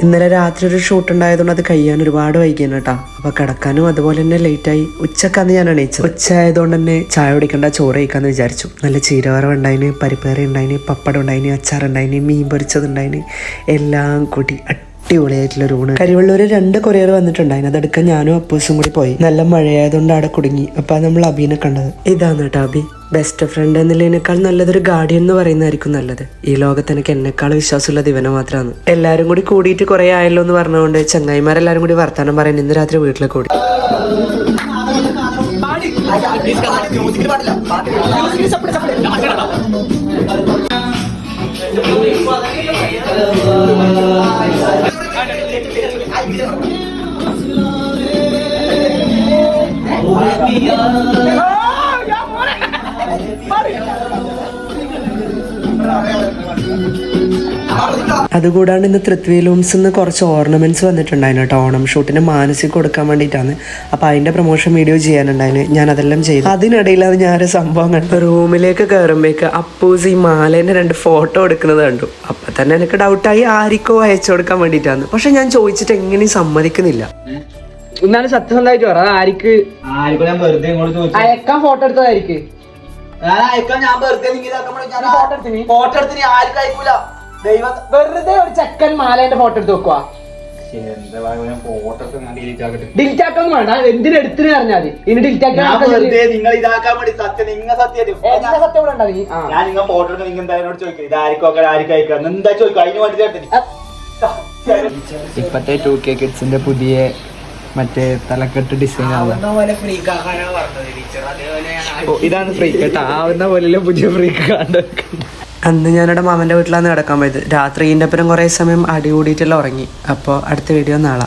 ഇന്നലെ രാത്രി ഒരു ഷൂട്ട് ഉണ്ടായതുകൊണ്ട് അത് കഴിയാൻ ഒരുപാട് വൈകിയാണ് കേട്ടോ. അപ്പോൾ കിടക്കാനും അതുപോലെ തന്നെ ലേറ്റായി. ഉച്ചക്കാന്ന് ഞാൻ എണീച്ചത്. ഉച്ച ആയതുകൊണ്ട് തന്നെ ചായ കുടിക്കണ്ട, ചോറ് കഴിക്കാമെന്ന് വിചാരിച്ചു. നല്ല ചീരവറവ് ഉണ്ടായിന്, പരിപ്പേറി ഉണ്ടായിന്, പപ്പടം ഉണ്ടായിന്, അച്ചാറുണ്ടായിന്, മീൻ പൊരിച്ചത് ഉണ്ടായിന്, എല്ലാം കൂട്ടി അടിപൊളിയായിട്ടുള്ള ഊണ്. കരിവള്ളൂർ 2 കൊറിയർ വന്നിട്ടുണ്ടായിരുന്നു. അതെടുക്കാൻ ഞാനും അപ്പൂസും കൂടി പോയി. നല്ല മഴയായതുകൊണ്ട് അവിടെ കുടുങ്ങി. അപ്പൊ നമ്മൾ അബീനെ കണ്ടത്. ഇതാണ് കേട്ടോ അബി. ബെസ്റ്റ് ഫ്രണ്ട് എന്നുള്ളതിനേക്കാൾ നല്ലതൊരു ഗാർഡിയൻ എന്ന് പറയുന്നതായിരിക്കും നല്ലത്. ഈ ലോകത്ത് എനിക്ക് എന്നെക്കാൾ വിശ്വാസമുള്ളത് ഇവനെ മാത്രമാണ്. എല്ലാരും കൂടി കൂടിയിട്ട് കുറെ ആയല്ലോ എന്ന് പറഞ്ഞുകൊണ്ട് ചങ്ങായിമാരെല്ലാരും കൂടി വർത്താനം പറയാൻ ഇന്ന് രാത്രി വീട്ടിൽ കൂടി. അതുകൂടാണ്ട് ഇന്ന് തൃത്വി ലൂംസിന്ന് കുറച്ച് ഓർണമെന്റ്സ് വന്നിട്ടുണ്ടായിരുന്നു കേട്ടോ. ഓണം ഷൂട്ടിന് മാനസിക കൊടുക്കാൻ വേണ്ടിയിട്ടാണ്. അപ്പോൾ അതിന്റെ പ്രൊമോഷൻ വീഡിയോ ചെയ്യാനുണ്ടായിരുന്നു. ഞാൻ അതെല്ലാം ചെയ്തു. അതിനിടയിലാണ് ഞാനൊരു സംഭവം കണ്ടു. റൂമിലേക്ക് കയറുമ്പോഴേക്ക് അപ്പൂസ് ഈ മാലേന്റെ 2 ഫോട്ടോ എടുക്കുന്നത് കണ്ടു. അപ്പൊ തന്നെ എനിക്ക് ഡൗട്ടായി ആർക്കോ അയച്ചു കൊടുക്കാൻ വേണ്ടിയിട്ടാണ്. പക്ഷെ ഞാൻ ചോദിച്ചിട്ട് എങ്ങനെയും സമ്മതിക്കുന്നില്ല. എന്നാലും സത്യസന്ധമായിട്ട് പറ, ആർക്ക് ഞാൻ വെറുതെ അയക്കാൻ ഫോട്ടോ എടുത്തതായിരിക്കും. ഞാൻ വെറുതെ ഫോട്ടോ എടുത്തിന് ആർക്കും അയക്കൂല. ദൈവം വെറുതെ ഒരു ചെക്കൻ മാലേന്റെ ഫോട്ടോ എടുത്ത് വെക്കുക. ഡിലീറ്റ് ആക്കാൻ വേണ്ട, എന്തിനും എടുത്തിന് പറഞ്ഞാൽ മതി. ഇനി ഡിലീറ്റ് ആക്കാൻ നിങ്ങൾ ഇതാക്കാൻ വേണ്ടി സത്യം നിങ്ങൾ സത്യം ഞാൻ നിങ്ങൾ ഫോട്ടോ എടുക്കാൻ നിങ്ങൾ എന്തായാലും ചോദിക്കും. ഇത് ആർക്കൊക്കെ ആർക്കും അയക്കാം എന്താ ചോദിക്കും. അതിന് വേണ്ടി ഇപ്പത്തെ 2K കിഡ്സിന്റെ പുതിയ മറ്റേ തലക്കെട്ട് ഡിസൈൻ ഇതാണ് ഫ്രീക്ക് കേട്ടോ. ആവുന്ന പോലെ പുതിയ ഫ്രീക്ക് കണ്ടു. അന്ന് ഞാനവിടെ മാമൻ്റെ വീട്ടിലാണ് കിടക്കാൻ പോയത്. രാത്രി ഇതിൻ്റെ അപ്പുറം കുറേ സമയം അടി കൂടിയിട്ടെല്ലാം ഉറങ്ങി. അപ്പോൾ അടുത്ത വീഡിയോ നാളെ.